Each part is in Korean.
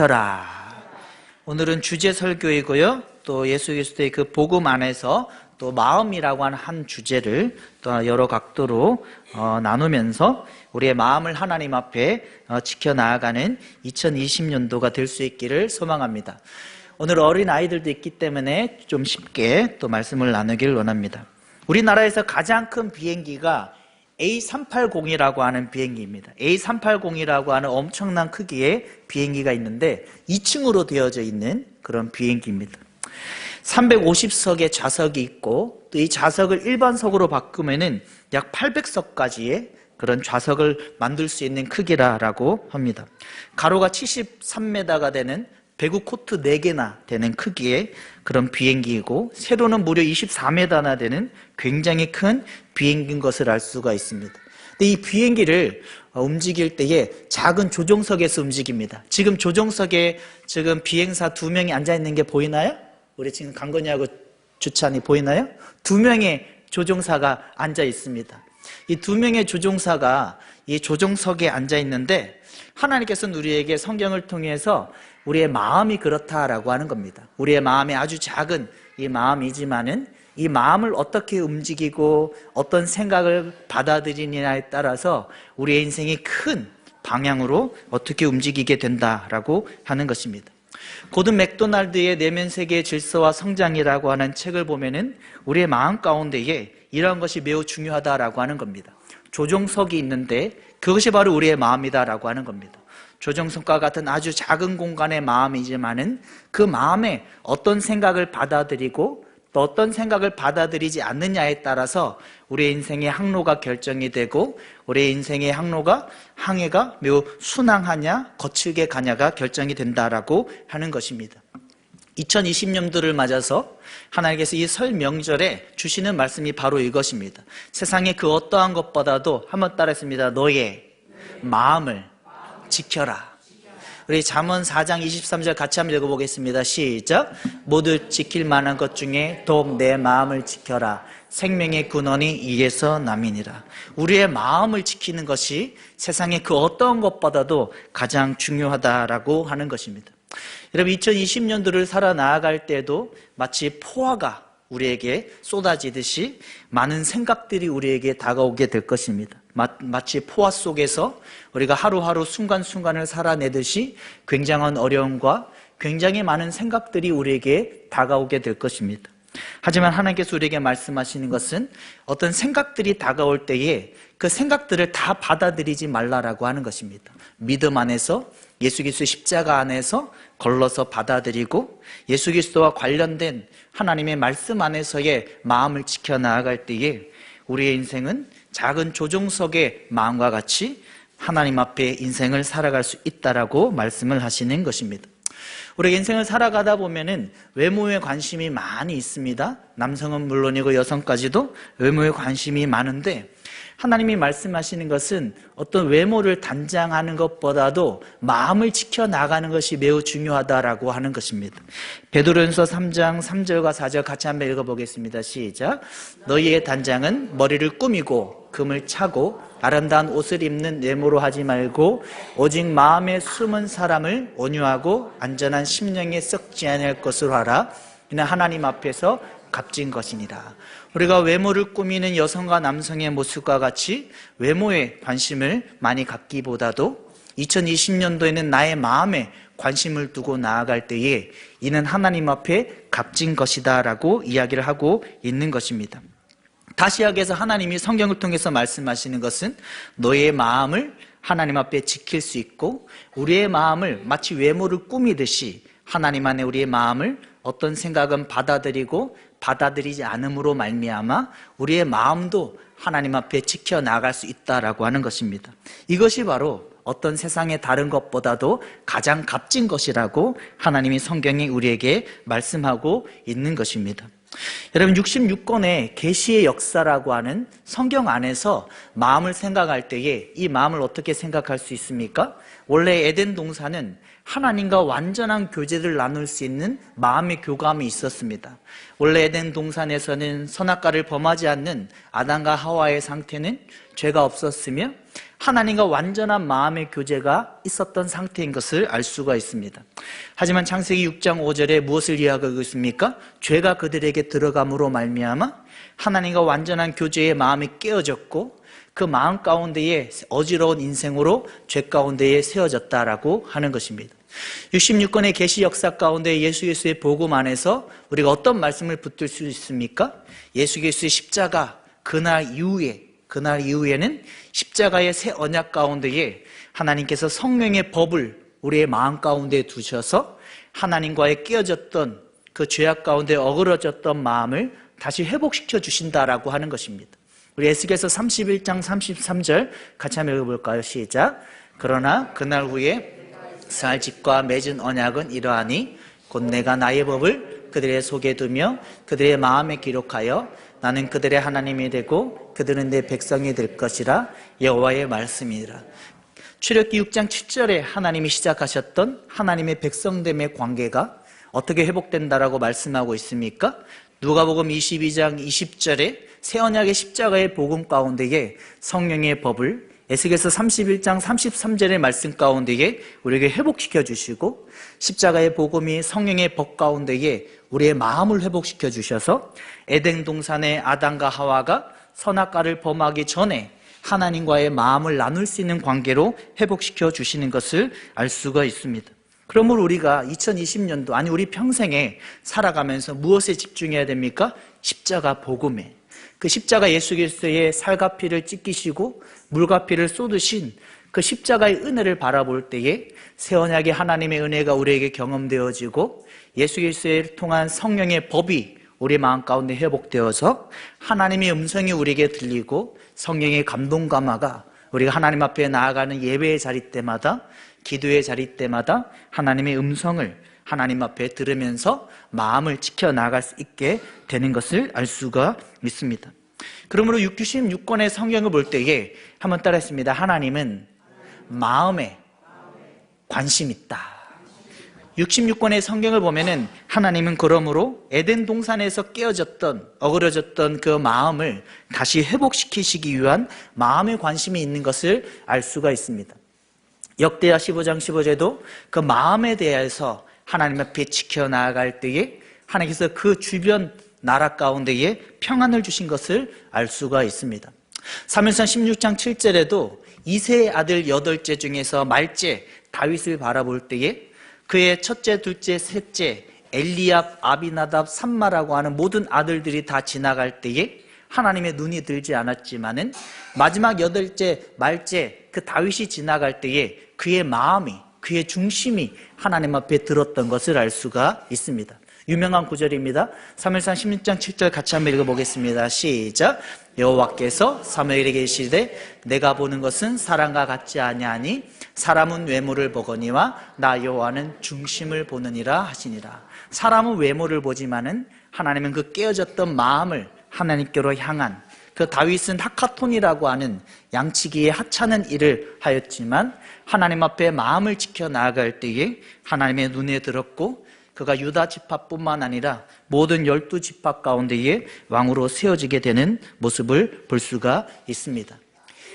지켜라. 오늘은 주제 설교이고요. 또 예수 그리스도의 그 복음 안에서 또 마음이라고 하는 한 주제를 또 여러 각도로 나누면서 우리의 마음을 하나님 앞에 지켜나가는 2020년도가 될 수 있기를 소망합니다. 오늘 어린 아이들도 있기 때문에 좀 쉽게 또 말씀을 나누길 원합니다. 우리나라에서 가장 큰 비행기가 A380이라고 하는 비행기입니다. A380이라고 하는 엄청난 크기의 비행기가 있는데 2층으로 되어져 있는 그런 비행기입니다. 350석의 좌석이 있고 또 이 좌석을 일반석으로 바꾸면은 약 800석까지의 그런 좌석을 만들 수 있는 크기라고 합니다. 가로가 73m가 되는 배구 코트 4개나 되는 크기의 그런 비행기이고 세로는 무려 24m나 되는 굉장히 큰 비행기인 것을 알 수가 있습니다. 근데 이 비행기를 움직일 때에 작은 조종석에서 움직입니다. 지금 조종석에 지금 비행사 2명이 앉아 있는 게 보이나요? 우리 지금 강건이하고 주찬이 보이나요? 2명의 조종사가 앉아 있습니다. 이 2명의 조종사가 이 조종석에 앉아 있는데 하나님께서는 우리에게 성경을 통해서 우리의 마음이 그렇다라고 하는 겁니다. 우리의 마음이 아주 작은 이 마음이지만은 이 마음을 어떻게 움직이고 어떤 생각을 받아들이느냐에 따라서 우리의 인생이 큰 방향으로 어떻게 움직이게 된다라고 하는 것입니다. 고든 맥도날드의 내면 세계의 질서와 성장이라고 하는 책을 보면은 우리의 마음 가운데에 이러한 것이 매우 중요하다라고 하는 겁니다. 조종석이 있는데 그것이 바로 우리의 마음이다라고 하는 겁니다. 조종석과 같은 아주 작은 공간의 마음이지만은 그 마음에 어떤 생각을 받아들이고 또 어떤 생각을 받아들이지 않느냐에 따라서 우리의 인생의 항로가 결정이 되고 우리의 인생의 항해가 매우 순항하냐 거칠게 가냐가 결정이 된다라고 하는 것입니다. 2020년도를 맞아서 하나님께서 이 설 명절에 주시는 말씀이 바로 이것입니다. 세상의 그 어떠한 것보다도 한번 따라했습니다. 너의 마음을 지켜라. 우리 잠언 4장 23절 같이 한번 읽어보겠습니다. 시작. 모두 지킬 만한 것 중에 더욱 내 마음을 지켜라. 생명의 근원이 이에서 남이니라. 우리의 마음을 지키는 것이 세상의 그 어떤 것보다도 가장 중요하다라고 하는 것입니다. 여러분 2020년도를 살아나갈 때도 마치 포화가 우리에게 쏟아지듯이 많은 생각들이 우리에게 다가오게 될 것입니다. 마치 포화 속에서 우리가 하루하루 순간순간을 살아내듯이 굉장한 어려움과 굉장히 많은 생각들이 우리에게 다가오게 될 것입니다. 하지만 하나님께서 우리에게 말씀하시는 것은 어떤 생각들이 다가올 때에 그 생각들을 다 받아들이지 말라라고 하는 것입니다. 믿음 안에서 예수 그리스도의 십자가 안에서 걸러서 받아들이고 예수 그리스도와 관련된 하나님의 말씀 안에서의 마음을 지켜나갈 때에 우리의 인생은 작은 조종석의 마음과 같이 하나님 앞에 인생을 살아갈 수 있다라고 말씀을 하시는 것입니다. 우리가 인생을 살아가다 보면은 외모에 관심이 많이 있습니다. 남성은 물론이고 여성까지도 외모에 관심이 많은데 하나님이 말씀하시는 것은 어떤 외모를 단장하는 것보다도 마음을 지켜나가는 것이 매우 중요하다라고 하는 것입니다. 베드로전서 3장 3절과 4절 같이 한번 읽어보겠습니다. 시작. 너희의 단장은 머리를 꾸미고 금을 차고 아름다운 옷을 입는 외모로 하지 말고 오직 마음에 숨은 사람을 온유하고 안전한 심령에 썩지 않을 것으로 하라. 이는 하나님 앞에서 값진 것이니라. 우리가 외모를 꾸미는 여성과 남성의 모습과 같이 외모에 관심을 많이 갖기보다도 2020년도에는 나의 마음에 관심을 두고 나아갈 때에 이는 하나님 앞에 값진 것이다 라고 이야기를 하고 있는 것입니다. 다시 이야기해서 하나님이 성경을 통해서 말씀하시는 것은 너의 마음을 하나님 앞에 지킬 수 있고 우리의 마음을 마치 외모를 꾸미듯이 하나님 안에 우리의 마음을 어떤 생각은 받아들이고 받아들이지 않음으로 말미암아 우리의 마음도 하나님 앞에 지켜나갈 수 있다라고 하는 것입니다. 이것이 바로 어떤 세상의 다른 것보다도 가장 값진 것이라고 하나님이 성경에 우리에게 말씀하고 있는 것입니다. 여러분 66권의 계시의 역사라고 하는 성경 안에서 마음을 생각할 때에 이 마음을 어떻게 생각할 수 있습니까? 원래 에덴 동산은 하나님과 완전한 교제를 나눌 수 있는 마음의 교감이 있었습니다. 원래 에덴 동산에서는 선악과를 범하지 않는 아담과 하와의 상태는 죄가 없었으며 하나님과 완전한 마음의 교제가 있었던 상태인 것을 알 수가 있습니다. 하지만 창세기 6장 5절에 무엇을 이야기하고 있습니까? 죄가 그들에게 들어감으로 말미암아 하나님과 완전한 교제의 마음이 깨어졌고 그 마음 가운데에 어지러운 인생으로 죄 가운데에 세워졌다라고 하는 것입니다. 66권의 계시 역사 가운데 예수 그리스도의 복음 안에서 우리가 어떤 말씀을 붙들 수 있습니까? 예수 그리스도의 십자가 그날 이후에는 십자가의 새 언약 가운데에 하나님께서 성령의 법을 우리의 마음 가운데 두셔서 하나님과의 깨어졌던 그 죄악 가운데 어그러졌던 마음을 다시 회복시켜 주신다라고 하는 것입니다. 우리 에스겔서 31장 33절 같이 한번 읽어볼까요? 시작. 그러나 그날 후에 이스라엘 집과 맺은 언약은 이러하니 곧 내가 나의 법을 그들의 속에 두며 그들의 마음에 기록하여 나는 그들의 하나님이 되고 그들은 내 백성이 될 것이라 여호와의 말씀이라. 출애굽기 6장 7절에 하나님이 시작하셨던 하나님의 백성됨의 관계가 어떻게 회복된다라고 말씀하고 있습니까? 누가복음 22장 20절에 새 언약의 십자가의 복음 가운데에 성령의 법을 에스겔서 31장 33절의 말씀 가운데에 우리에게 회복시켜 주시고 십자가의 복음이 성령의 법 가운데에 우리의 마음을 회복시켜 주셔서 에덴 동산의 아담과 하와가 선악과를 범하기 전에 하나님과의 마음을 나눌 수 있는 관계로 회복시켜 주시는 것을 알 수가 있습니다. 그러므로 우리가 2020년도 아니 우리 평생에 살아가면서 무엇에 집중해야 됩니까? 십자가 복음에. 그 십자가 예수 그리스도의 살과 피를 찢기시고 물과 피를 쏟으신 그 십자가의 은혜를 바라볼 때에 새 언약의 하나님의 은혜가 우리에게 경험되어지고 예수 그리스도를 통한 성령의 법이 우리 마음 가운데 회복되어서 하나님의 음성이 우리에게 들리고 성령의 감동 감화가 우리가 하나님 앞에 나아가는 예배의 자리 때마다 기도의 자리 때마다 하나님의 음성을 하나님 앞에 들으면서 마음을 지켜나갈 수 있게 되는 것을 알 수가 있습니다. 그러므로 66권의 성경을 볼 때에 한번 따라했습니다. 하나님은 마음에 관심 있다. 66권의 성경을 보면은 하나님은 그러므로 에덴 동산에서 깨어졌던 어그러졌던 그 마음을 다시 회복시키시기 위한 마음의 관심이 있는 것을 알 수가 있습니다. 역대하 15장 15절에도 그 마음에 대해서 하나님 앞에 지켜나갈 때에 하나님께서 그 주변 나라 가운데에 평안을 주신 것을 알 수가 있습니다. 사무엘상 16장 7절에도 이새의 아들 8째 중에서 말째 다윗을 바라볼 때에 그의 첫째, 둘째, 셋째 엘리압, 아비나답, 삼마라고 하는 모든 아들들이 다 지나갈 때에 하나님의 눈이 들지 않았지만은 마지막 8째 말째 그 다윗이 지나갈 때에 그의 마음이 그의 중심이 하나님 앞에 들었던 것을 알 수가 있습니다. 유명한 구절입니다. 사무엘상 16장 7절 같이 한번 읽어보겠습니다. 시작. 여호와께서 사무엘에게 이르시되 내가 보는 것은 사람과 같지 아니하니 사람은 외모를 보거니와 나 여호와는 중심을 보느니라 하시니라. 사람은 외모를 보지만은 하나님은 그 깨어졌던 마음을 하나님께로 향한 그 다윗은 하카톤이라고 하는 양치기에 하찮은 일을 하였지만 하나님 앞에 마음을 지켜 나아갈 때에 하나님의 눈에 들었고 그가 유다 지파뿐만 아니라 모든 12지파 가운데에 왕으로 세워지게 되는 모습을 볼 수가 있습니다.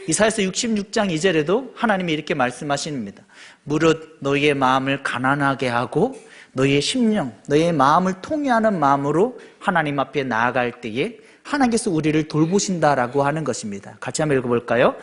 이사야서 66장 2절에도 하나님이 이렇게 말씀하십니다. 무릇 너희의 마음을 가난하게 하고 너희의 심령, 너희의 마음을 통회하는 마음으로 하나님 앞에 나아갈 때에 하나님께서 우리를 돌보신다라고 하는 것입니다. 같이 한번 읽어볼까요?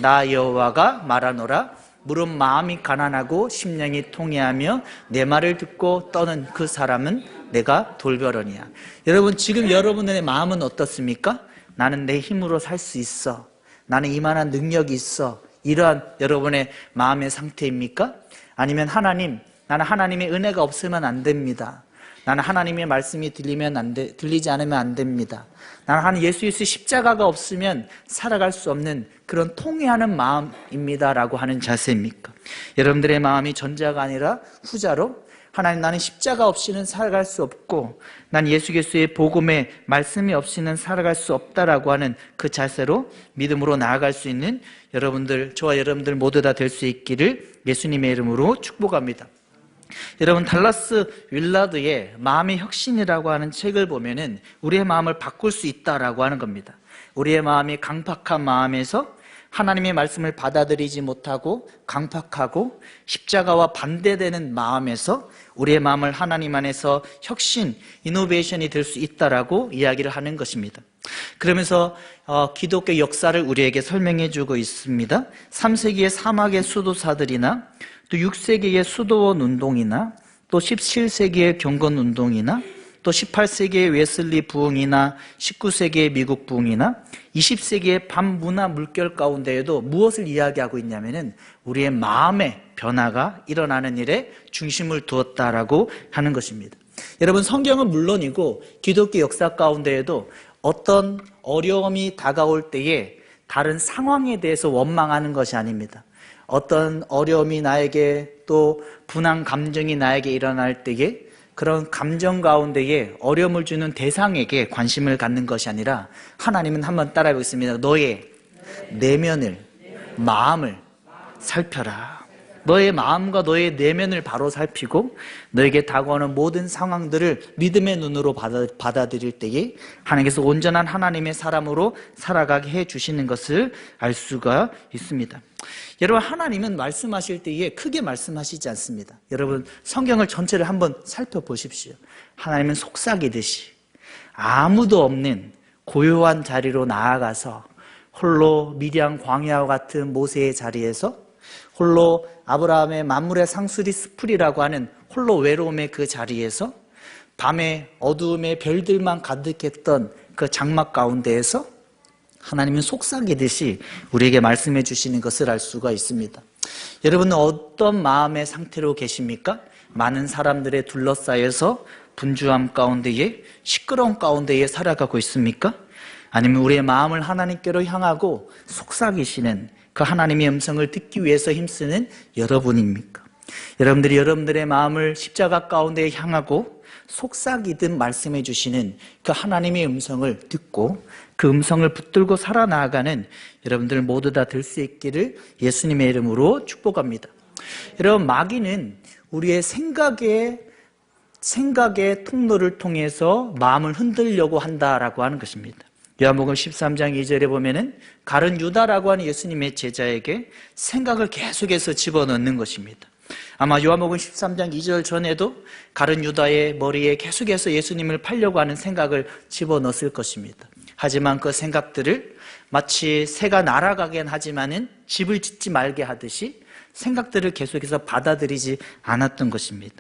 나 여호와가 말하노라. 무릇 마음이 가난하고 심령이 통회하며 내 말을 듣고 떠는 그 사람은 내가 돌벼러니야. 여러분, 지금 여러분의 마음은 어떻습니까? 나는 내 힘으로 살 수 있어. 나는 이만한 능력이 있어. 이러한 여러분의 마음의 상태입니까? 아니면 하나님, 나는 하나님의 은혜가 없으면 안 됩니다. 나는 하나님의 말씀이 들리지 않으면 안 됩니다. 나는 예수 그리스도의 십자가가 없으면 살아갈 수 없는 그런 통회하는 마음입니다 라고 하는 자세입니까? 여러분들의 마음이 전자가 아니라 후자로 하나님, 나는 십자가 없이는 살아갈 수 없고 난 예수 그리스도의 복음의 말씀이 없이는 살아갈 수 없다라고 하는 그 자세로 믿음으로 나아갈 수 있는 여러분들, 저와 여러분들 모두 다 될 수 있기를 예수님의 이름으로 축복합니다. 여러분, 달라스 윌라드의 마음의 혁신이라고 하는 책을 보면은 우리의 마음을 바꿀 수 있다라고 하는 겁니다. 우리의 마음이 강팍한 마음에서 하나님의 말씀을 받아들이지 못하고 강팍하고 십자가와 반대되는 마음에서 우리의 마음을 하나님 안에서 혁신, 이노베이션이 될 수 있다라고 이야기를 하는 것입니다. 그러면서 기독교 역사를 우리에게 설명해 주고 있습니다. 3세기의 사막의 수도사들이나 또 6세기의 수도원 운동이나 또 17세기의 경건 운동이나 또 18세기의 웨슬리 부흥이나 19세기의 미국 부흥이나 20세기의 반문화 물결 가운데에도 무엇을 이야기하고 있냐면은 우리의 마음의 변화가 일어나는 일에 중심을 두었다라고 하는 것입니다. 여러분, 성경은 물론이고 기독교 역사 가운데에도 어떤 어려움이 다가올 때에 다른 상황에 대해서 원망하는 것이 아닙니다. 어떤 어려움이 나에게 또 분한 감정이 나에게 일어날 때에 그런 감정 가운데에 어려움을 주는 대상에게 관심을 갖는 것이 아니라 하나님은 한번 따라해 보겠습니다. 너의 내면을, 마음을 살펴라. 너의 마음과 너의 내면을 바로 살피고 너에게 다가오는 모든 상황들을 믿음의 눈으로 받아들일 때에 하나님께서 온전한 하나님의 사람으로 살아가게 해주시는 것을 알 수가 있습니다. 여러분, 하나님은 말씀하실 때에 크게 말씀하시지 않습니다. 여러분, 성경을 전체를 한번 살펴보십시오. 하나님은 속삭이듯이 아무도 없는 고요한 자리로 나아가서 홀로 미디안 광야와 같은 모세의 자리에서 홀로 아브라함의 만물의 상수리 스풀이라고 하는 홀로 외로움의 그 자리에서 밤에 어두움에 별들만 가득했던 그 장막 가운데에서 하나님은 속삭이듯이 우리에게 말씀해 주시는 것을 알 수가 있습니다. 여러분은 어떤 마음의 상태로 계십니까? 많은 사람들에 둘러싸여서 분주함 가운데에 시끄러운 가운데에 살아가고 있습니까? 아니면 우리의 마음을 하나님께로 향하고 속삭이시는 그 하나님의 음성을 듣기 위해서 힘쓰는 여러분입니까? 여러분들이 여러분들의 마음을 십자가 가운데 향하고 속삭이듯 말씀해 주시는 그 하나님의 음성을 듣고 그 음성을 붙들고 살아나가는 여러분들 모두 다 될 수 있기를 예수님의 이름으로 축복합니다. 여러분, 마귀는 우리의 생각의 통로를 통해서 마음을 흔들려고 한다라고 하는 것입니다. 요한복음 13장 2절에 보면은 가룟 유다라고 하는 예수님의 제자에게 생각을 계속해서 집어넣는 것입니다. 아마 요한복음 13장 2절 전에도 가룟 유다의 머리에 계속해서 예수님을 팔려고 하는 생각을 집어넣었을 것입니다. 하지만 그 생각들을 마치 새가 날아가긴 하지만은 집을 짓지 말게 하듯이 생각들을 계속해서 받아들이지 않았던 것입니다.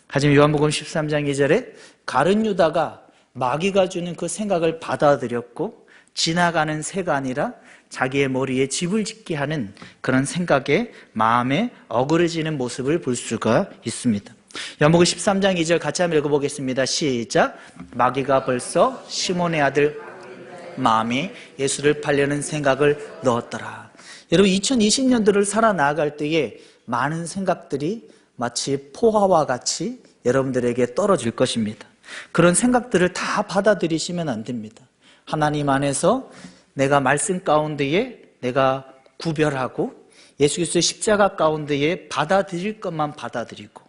하지만 요한복음 13장 2절에 가룟 유다가 마귀가 주는 그 생각을 받아들였고 지나가는 새가 아니라 자기의 머리에 집을 짓게 하는 그런 생각에 마음에 어그러지는 모습을 볼 수가 있습니다. 요한복음 13장 2절 같이 한번 읽어보겠습니다. 시작. 마귀가 벌써 시몬의 아들 마음에 예수를 팔려는 생각을 넣었더라. 여러분, 2020년도를 살아나갈 때에 많은 생각들이 마치 포화와 같이 여러분들에게 떨어질 것입니다. 그런 생각들을 다 받아들이시면 안 됩니다. 하나님 안에서 내가 말씀 가운데에 내가 구별하고 예수 그리스도의 십자가 가운데에 받아들일 것만 받아들이고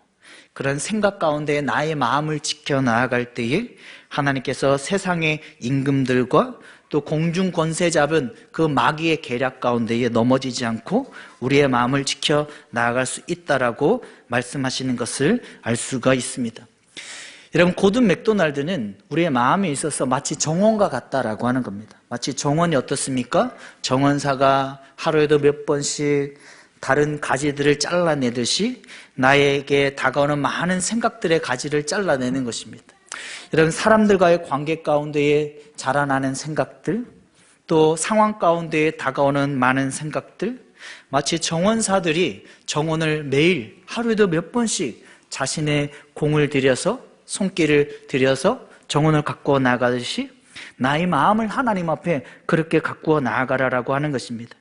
그런 생각 가운데 나의 마음을 지켜나갈 때에 하나님께서 세상의 임금들과 또 공중 권세 잡은 그 마귀의 계략 가운데에 넘어지지 않고 우리의 마음을 지켜나갈 수 있다라고 말씀하시는 것을 알 수가 있습니다. 여러분, 고든 맥도날드는 우리의 마음에 있어서 마치 정원과 같다라고 하는 겁니다. 마치 정원이 어떻습니까? 정원사가 하루에도 몇 번씩 다른 가지들을 잘라내듯이 나에게 다가오는 많은 생각들의 가지를 잘라내는 것입니다. 여러분, 사람들과의 관계 가운데에 자라나는 생각들, 또 상황 가운데에 다가오는 많은 생각들, 마치 정원사들이 정원을 매일 하루에도 몇 번씩 자신의 공을 들여서 손길을 들여서 정원을 가꾸어 나가듯이 나의 마음을 하나님 앞에 그렇게 가꾸어 나아가라라고 하는 것입니다.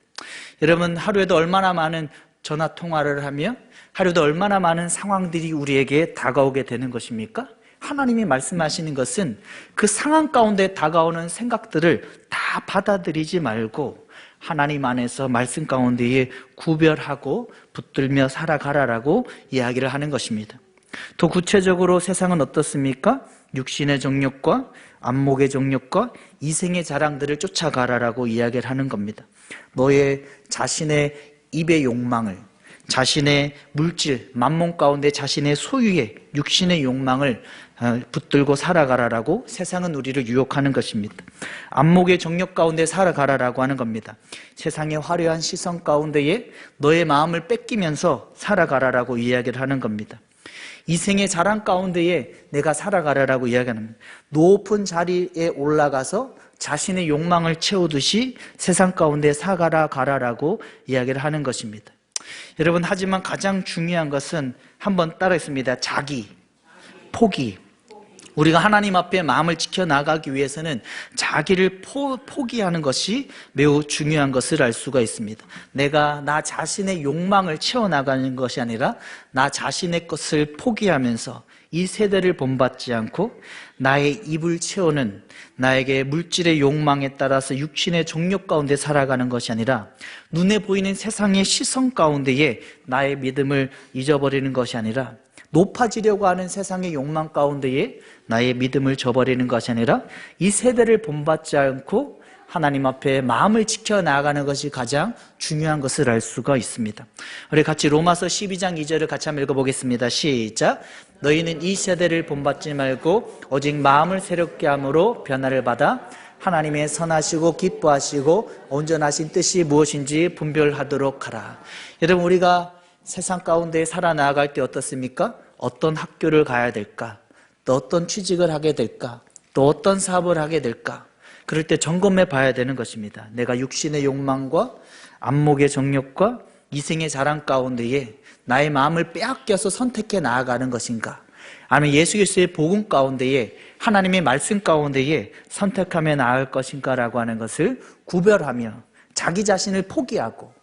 여러분, 하루에도 얼마나 많은 전화 통화를 하며 하루에도 얼마나 많은 상황들이 우리에게 다가오게 되는 것입니까? 하나님이 말씀하시는 것은 그 상황 가운데 다가오는 생각들을 다 받아들이지 말고 하나님 안에서 말씀 가운데에 구별하고 붙들며 살아가라라고 이야기를 하는 것입니다. 더 구체적으로 세상은 어떻습니까? 육신의 정욕과 안목의 정욕과 이생의 자랑들을 쫓아가라라고 이야기를 하는 겁니다. 너의 자신의 입의 욕망을, 자신의 물질, 만몬 가운데 자신의 소유의 육신의 욕망을 붙들고 살아가라라고 세상은 우리를 유혹하는 것입니다. 안목의 정욕 가운데 살아가라라고 하는 겁니다. 세상의 화려한 시선 가운데에 너의 마음을 뺏기면서 살아가라라고 이야기를 하는 겁니다. 이생의 자랑 가운데에 내가 살아가라라고 이야기하는 겁니다. 높은 자리에 올라가서 자신의 욕망을 채우듯이 세상 가운데 살아가라라고 이야기를 하는 것입니다. 여러분, 하지만 가장 중요한 것은 한번 따라했습니다. 자기, 포기. 우리가 하나님 앞에 마음을 지켜나가기 위해서는 자기를 포기하는 것이 매우 중요한 것을 알 수가 있습니다. 내가 나 자신의 욕망을 채워나가는 것이 아니라 나 자신의 것을 포기하면서 이 세대를 본받지 않고 나의 입을 채우는 나에게 물질의 욕망에 따라서 육신의 정욕 가운데 살아가는 것이 아니라 눈에 보이는 세상의 시선 가운데에 나의 믿음을 잊어버리는 것이 아니라 높아지려고 하는 세상의 욕망 가운데에 나의 믿음을 저버리는 것이 아니라 이 세대를 본받지 않고 하나님 앞에 마음을 지켜나가는 것이 가장 중요한 것을 알 수가 있습니다. 우리 같이 로마서 12장 2절을 같이 한번 읽어보겠습니다. 시작. 너희는 이 세대를 본받지 말고 오직 마음을 새롭게 함으로 변화를 받아 하나님의 선하시고 기뻐하시고 온전하신 뜻이 무엇인지 분별하도록 하라. 여러분, 우리가 세상 가운데 살아나갈 때 어떻습니까? 어떤 학교를 가야 될까? 또 어떤 취직을 하게 될까? 또 어떤 사업을 하게 될까? 그럴 때 점검해 봐야 되는 것입니다. 내가 육신의 욕망과 안목의 정욕과 이생의 자랑 가운데에 나의 마음을 빼앗겨서 선택해 나아가는 것인가? 아니면 예수 그리스도의 복음 가운데에 하나님의 말씀 가운데에 선택하며 나아갈 것인가? 라고 하는 것을 구별하며 자기 자신을 포기하고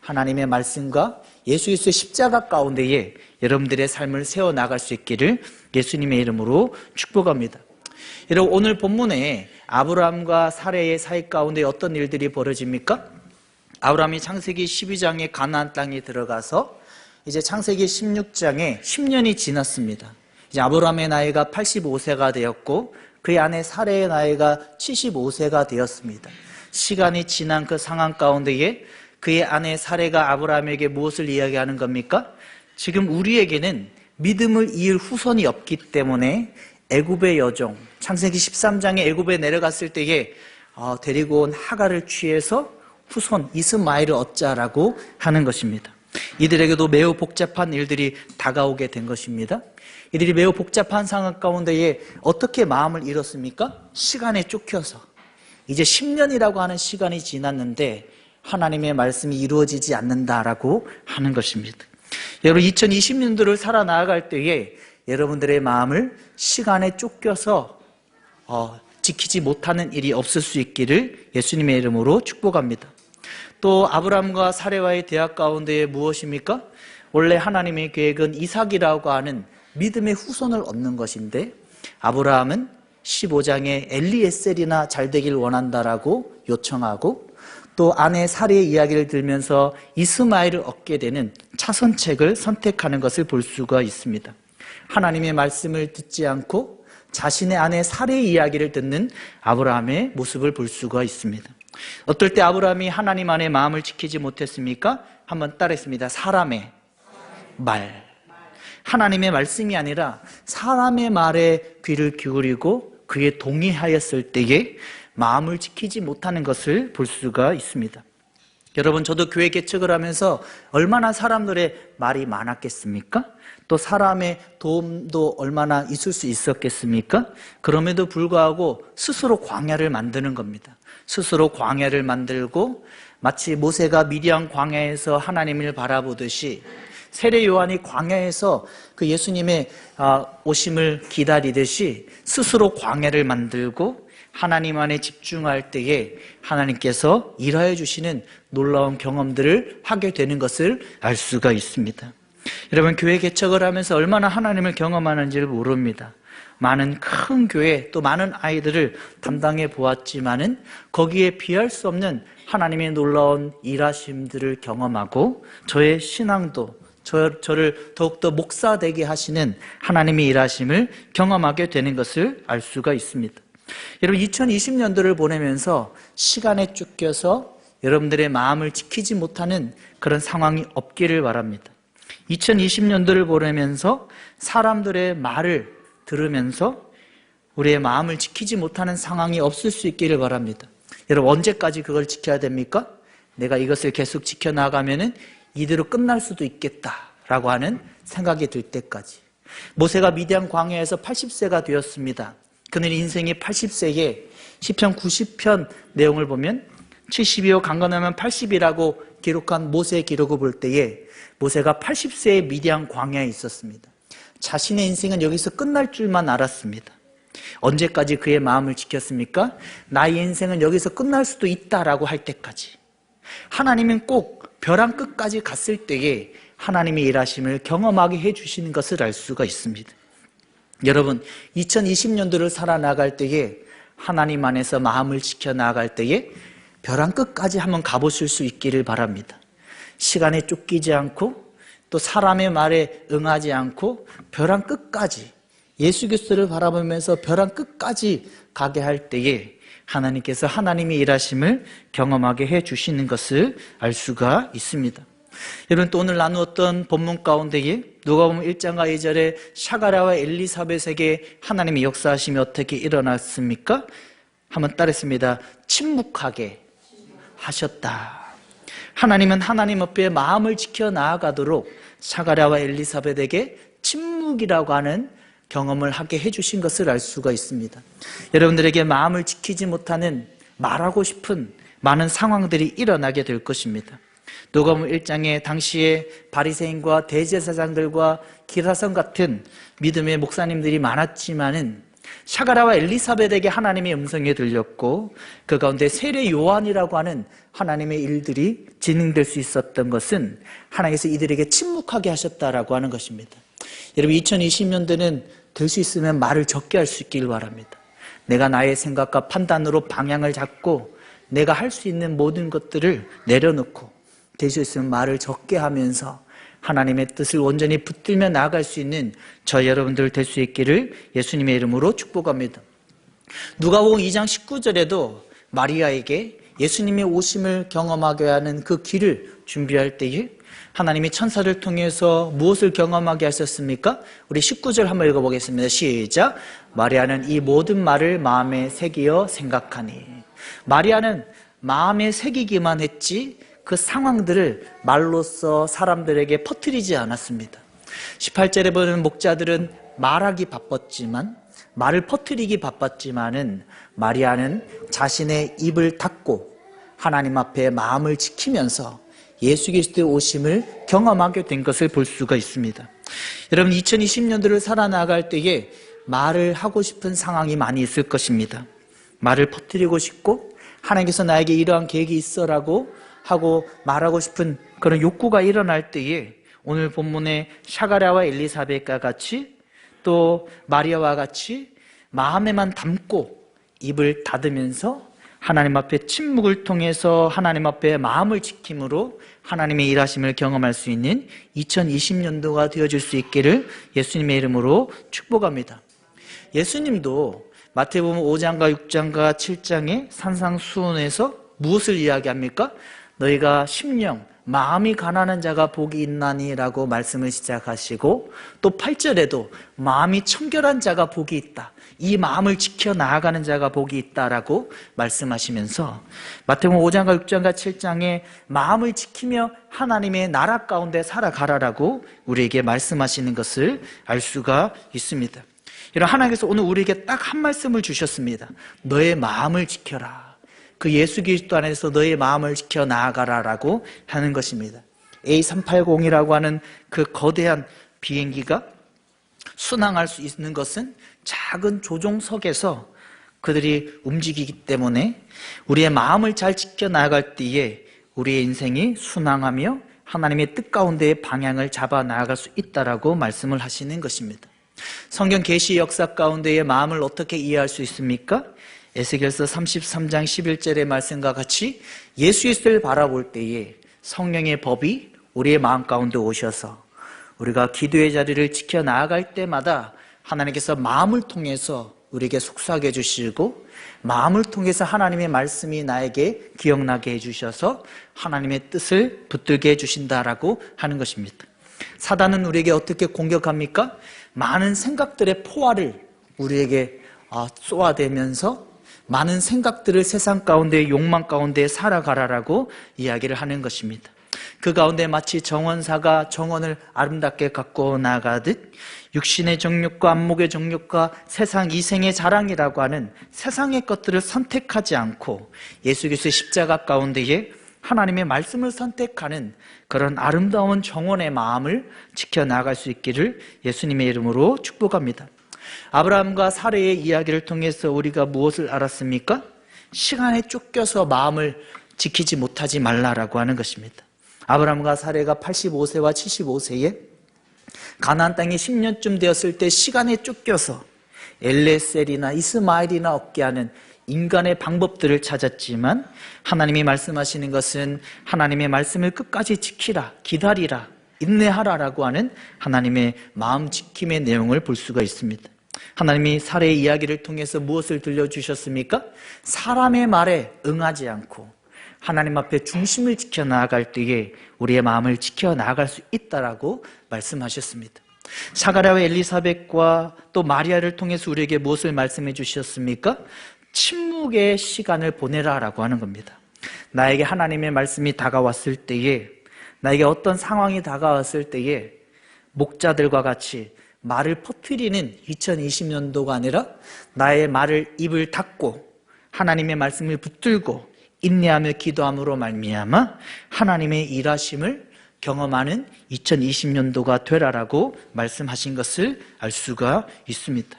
하나님의 말씀과 예수 그리스도의 십자가 가운데에 여러분들의 삶을 세워나갈 수 있기를 예수님의 이름으로 축복합니다. 여러분, 오늘 본문에 아브라함과 사레의 사이 가운데 어떤 일들이 벌어집니까? 아브라함이 창세기 12장에 가나안 땅에 들어가서 이제 창세기 16장에 10년이 지났습니다. 이제 아브라함의 나이가 85세가 되었고 그의 아내 사레의 나이가 75세가 되었습니다. 시간이 지난 그 상황 가운데에 그의 아내 사레가 아브라함에게 무엇을 이야기하는 겁니까? 지금 우리에게는 믿음을 이을 후손이 없기 때문에 애굽의 여종, 창세기 13장에 애굽에 내려갔을 때에 데리고 온 하갈을 취해서 후손 이스마엘을 얻자라고 하는 것입니다. 이들에게도 매우 복잡한 일들이 다가오게 된 것입니다. 이들이 매우 복잡한 상황 가운데에 어떻게 마음을 잃었습니까? 시간에 쫓겨서 이제 10년이라고 하는 시간이 지났는데 하나님의 말씀이 이루어지지 않는다라고 하는 것입니다. 여러분, 2020년도를 살아나갈 때에 여러분들의 마음을 시간에 쫓겨서 지키지 못하는 일이 없을 수 있기를 예수님의 이름으로 축복합니다. 또 아브라함과 사레와의 대화 가운데 무엇입니까? 원래 하나님의 계획은 이삭이라고 하는 믿음의 후손을 얻는 것인데 아브라함은 15장에 엘리에셀이나 잘 되길 원한다라고 요청하고 또 아내 사레의 이야기를 들으면서 이스마엘을 얻게 되는 차선책을 선택하는 것을 볼 수가 있습니다. 하나님의 말씀을 듣지 않고 자신의 아내 사레의 이야기를 듣는 아브라함의 모습을 볼 수가 있습니다. 어떨 때 아브라함이 하나님 안에 마음을 지키지 못했습니까? 한번 따라했습니다. 사람의 말. 하나님의 말씀이 아니라 사람의 말에 귀를 기울이고 그에 동의하였을 때에 마음을 지키지 못하는 것을 볼 수가 있습니다. 여러분, 저도 교회 개척을 하면서 얼마나 사람들의 말이 많았겠습니까? 또 사람의 도움도 얼마나 있을 수 있었겠습니까? 그럼에도 불구하고 스스로 광야를 만드는 겁니다. 스스로 광야를 만들고 마치 모세가 미디안 광야에서 하나님을 바라보듯이 세례 요한이 광야에서 그 예수님의 오심을 기다리듯이 스스로 광야를 만들고 하나님 안에 집중할 때에 하나님께서 일하여 주시는 놀라운 경험들을 하게 되는 것을 알 수가 있습니다. 여러분, 교회 개척을 하면서 얼마나 하나님을 경험하는지를 모릅니다. 많은 큰 교회 또 많은 아이들을 담당해 보았지만은 거기에 비할 수 없는 하나님의 놀라운 일하심들을 경험하고 저의 신앙도 저를 더욱더 목사되게 하시는 하나님의 일하심을 경험하게 되는 것을 알 수가 있습니다. 여러분, 2020년도를 보내면서 시간에 쫓겨서 여러분들의 마음을 지키지 못하는 그런 상황이 없기를 바랍니다. 2020년도를 보내면서 사람들의 말을 들으면서 우리의 마음을 지키지 못하는 상황이 없을 수 있기를 바랍니다. 여러분, 언제까지 그걸 지켜야 됩니까? 내가 이것을 계속 지켜나가면은 이대로 끝날 수도 있겠다라고 하는 생각이 들 때까지. 모세가 미디안 광야에서 80세가 되었습니다. 그는 인생이 80세에 시편 90편 내용을 보면 70이요 강건하면 80이라고 기록한 모세의 기록을 볼 때에 모세가 80세에 미디안 광야에 있었습니다. 자신의 인생은 여기서 끝날 줄만 알았습니다. 언제까지 그의 마음을 지켰습니까? 나의 인생은 여기서 끝날 수도 있다라고 할 때까지. 하나님은 꼭 벼랑 끝까지 갔을 때에 하나님의 일하심을 경험하게 해주시는 것을 알 수가 있습니다. 여러분, 2020년도를 살아나갈 때에 하나님 안에서 마음을 지켜나갈 때에 벼랑 끝까지 한번 가보실 수 있기를 바랍니다. 시간에 쫓기지 않고 또 사람의 말에 응하지 않고 벼랑 끝까지 예수 그리스도를 바라보면서 벼랑 끝까지 가게 할 때에 하나님께서 하나님의 일하심을 경험하게 해주시는 것을 알 수가 있습니다. 여러분, 또 오늘 나누었던 본문 가운데에 누가복음 1장과 2절에 샤가랴와 엘리사벳에게 하나님의 역사하심이 어떻게 일어났습니까? 한번 따르겠습니다. 침묵하게 하셨다. 하나님은 하나님 앞에 마음을 지켜 나아가도록 샤가랴와 엘리사벳에게 침묵이라고 하는 경험을 하게 해주신 것을 알 수가 있습니다. 여러분들에게 마음을 지키지 못하는 말하고 싶은 많은 상황들이 일어나게 될 것입니다. 누가복음 1장에 당시에 바리새인과 대제사장들과 기라성 같은 믿음의 목사님들이 많았지만은 샤가랴와 엘리사벳에게 하나님의 음성이 들렸고 그 가운데 세례 요한이라고 하는 하나님의 일들이 진행될 수 있었던 것은 하나님께서 이들에게 침묵하게 하셨다라고 하는 것입니다. 여러분, 2020년도는 될 수 있으면 말을 적게 할 수 있길 바랍니다. 내가 나의 생각과 판단으로 방향을 잡고 내가 할 수 있는 모든 것들을 내려놓고 될 수 있으면 말을 적게 하면서 하나님의 뜻을 온전히 붙들며 나아갈 수 있는 저 여러분들 될 수 있기를 예수님의 이름으로 축복합니다. 누가복음 2장 19절에도 마리아에게 예수님의 오심을 경험하게 하는 그 길을 준비할 때에 하나님이 천사를 통해서 무엇을 경험하게 하셨습니까? 우리 19절 한번 읽어보겠습니다. 시작. 마리아는 이 모든 말을 마음에 새기어 생각하니. 마리아는 마음에 새기기만 했지 그 상황들을 말로써 사람들에게 퍼뜨리지 않았습니다. 18절에 보면 목자들은 말하기 바빴지만 말을 퍼뜨리기 바빴지만은 마리아는 자신의 입을 닫고 하나님 앞에 마음을 지키면서 예수 그리스도의 오심을 경험하게 된 것을 볼 수가 있습니다. 여러분, 2020년도를 살아나갈 때에 말을 하고 싶은 상황이 많이 있을 것입니다. 말을 퍼뜨리고 싶고 하나님께서 나에게 이러한 계획이 있어라고 하고 말하고 싶은 그런 욕구가 일어날 때에 오늘 본문의 샤가랴와 엘리사벳과 같이 또 마리아와 같이 마음에만 담고 입을 닫으면서 하나님 앞에 침묵을 통해서 하나님 앞에 마음을 지킴으로 하나님의 일하심을 경험할 수 있는 2020년도가 되어질 수 있기를 예수님의 이름으로 축복합니다. 예수님도 마태복음 5장과 6장과 7장의 산상수훈에서 무엇을 이야기합니까? 너희가 심령 마음이 가난한 자가 복이 있나니 라고 말씀을 시작하시고 또 8절에도 마음이 청결한 자가 복이 있다, 이 마음을 지켜 나아가는 자가 복이 있다라고 말씀하시면서 마태복음 5장과 6장과 7장에 마음을 지키며 하나님의 나라 가운데 살아가라라고 우리에게 말씀하시는 것을 알 수가 있습니다. 이런 하나님께서 오늘 우리에게 딱 한 말씀을 주셨습니다. 너의 마음을 지켜라. 그 예수 그리스도 안에서 너의 마음을 지켜 나아가라라고 하는 것입니다. A380이라고 하는 그 거대한 비행기가 순항할 수 있는 것은 작은 조종석에서 그들이 움직이기 때문에 우리의 마음을 잘 지켜 나아갈 때에 우리의 인생이 순항하며 하나님의 뜻 가운데의 방향을 잡아 나아갈 수 있다라고 말씀을 하시는 것입니다. 성경 계시 역사 가운데의 마음을 어떻게 이해할 수 있습니까? 에스겔서 33장 11절의 말씀과 같이 예수 그리스도를 바라볼 때에 성령의 법이 우리의 마음 가운데 오셔서 우리가 기도의 자리를 지켜 나아갈 때마다 하나님께서 마음을 통해서 우리에게 속삭여 주시고 마음을 통해서 하나님의 말씀이 나에게 기억나게 해주셔서 하나님의 뜻을 붙들게 해주신다라고 하는 것입니다. 사단은 우리에게 어떻게 공격합니까? 많은 생각들의 포화를 우리에게 쏘아대면서 많은 생각들을 세상 가운데 욕망 가운데 살아가라라고 이야기를 하는 것입니다. 그 가운데 마치 정원사가 정원을 아름답게 가꾸어 나가듯 육신의 정욕과 안목의 정욕과 세상 이생의 자랑이라고 하는 세상의 것들을 선택하지 않고 예수 그리스도의 십자가 가운데에 하나님의 말씀을 선택하는 그런 아름다운 정원의 마음을 지켜나갈 수 있기를 예수님의 이름으로 축복합니다. 아브라함과 사레의 이야기를 통해서 우리가 무엇을 알았습니까? 시간에 쫓겨서 마음을 지키지 못하지 말라라고 하는 것입니다. 아브라함과 사레가 85세와 75세에 가나안 땅에 10년쯤 되었을 때 시간에 쫓겨서 엘레셀이나 이스마엘이나 얻게 하는 인간의 방법들을 찾았지만 하나님이 말씀하시는 것은 하나님의 말씀을 끝까지 지키라, 기다리라, 인내하라라고 하는 하나님의 마음 지킴의 내용을 볼 수가 있습니다. 하나님이 사례의 이야기를 통해서 무엇을 들려주셨습니까? 사람의 말에 응하지 않고 하나님 앞에 중심을 지켜나갈 때에 우리의 마음을 지켜나갈 수 있다라고 말씀하셨습니다. 사가랴와 엘리사벳과 또 마리아를 통해서 우리에게 무엇을 말씀해 주셨습니까? 침묵의 시간을 보내라라고 하는 겁니다. 나에게 하나님의 말씀이 다가왔을 때에, 나에게 어떤 상황이 다가왔을 때에 목자들과 같이 말을 퍼뜨리는 2020년도가 아니라 나의 말을 입을 닫고 하나님의 말씀을 붙들고 인내하며 기도함으로 말미암아 하나님의 일하심을 경험하는 2020년도가 되라라고 말씀하신 것을 알 수가 있습니다.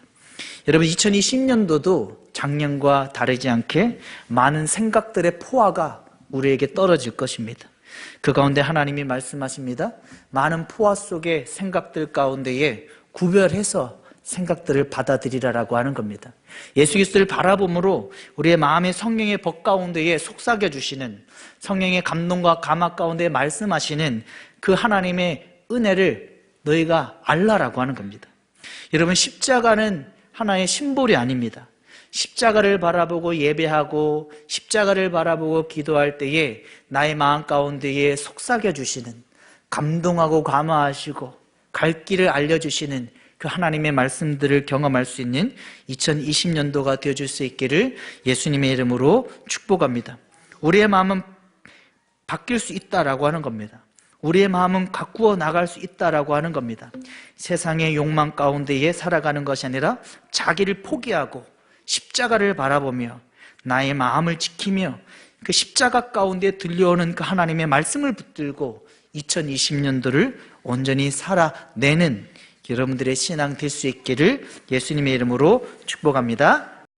여러분, 2020년도도 작년과 다르지 않게 많은 생각들의 포화가 우리에게 떨어질 것입니다. 그 가운데 하나님이 말씀하십니다. 많은 포화 속의 생각들 가운데에 구별해서 생각들을 받아들이라라고 하는 겁니다. 예수 그리스도를 바라봄으로 우리의 마음의 성령의 법 가운데에 속삭여 주시는, 성령의 감동과 감화 가운데 말씀하시는 그 하나님의 은혜를 너희가 알라라고 하는 겁니다. 여러분, 십자가는 하나의 심볼이 아닙니다. 십자가를 바라보고 예배하고 십자가를 바라보고 기도할 때에 나의 마음 가운데에 속삭여 주시는, 감동하고 감화하시고 갈 길을 알려주시는 그 하나님의 말씀들을 경험할 수 있는 2020년도가 되어줄 수 있기를 예수님의 이름으로 축복합니다. 우리의 마음은 바뀔 수 있다라고 하는 겁니다. 우리의 마음은 가꾸어 나갈 수 있다라고 하는 겁니다. 세상의 욕망 가운데에 살아가는 것이 아니라 자기를 포기하고 십자가를 바라보며 나의 마음을 지키며 그 십자가 가운데 들려오는 그 하나님의 말씀을 붙들고 2020년도를 온전히 살아내는 여러분들의 신앙 될 수 있기를 예수님의 이름으로 축복합니다.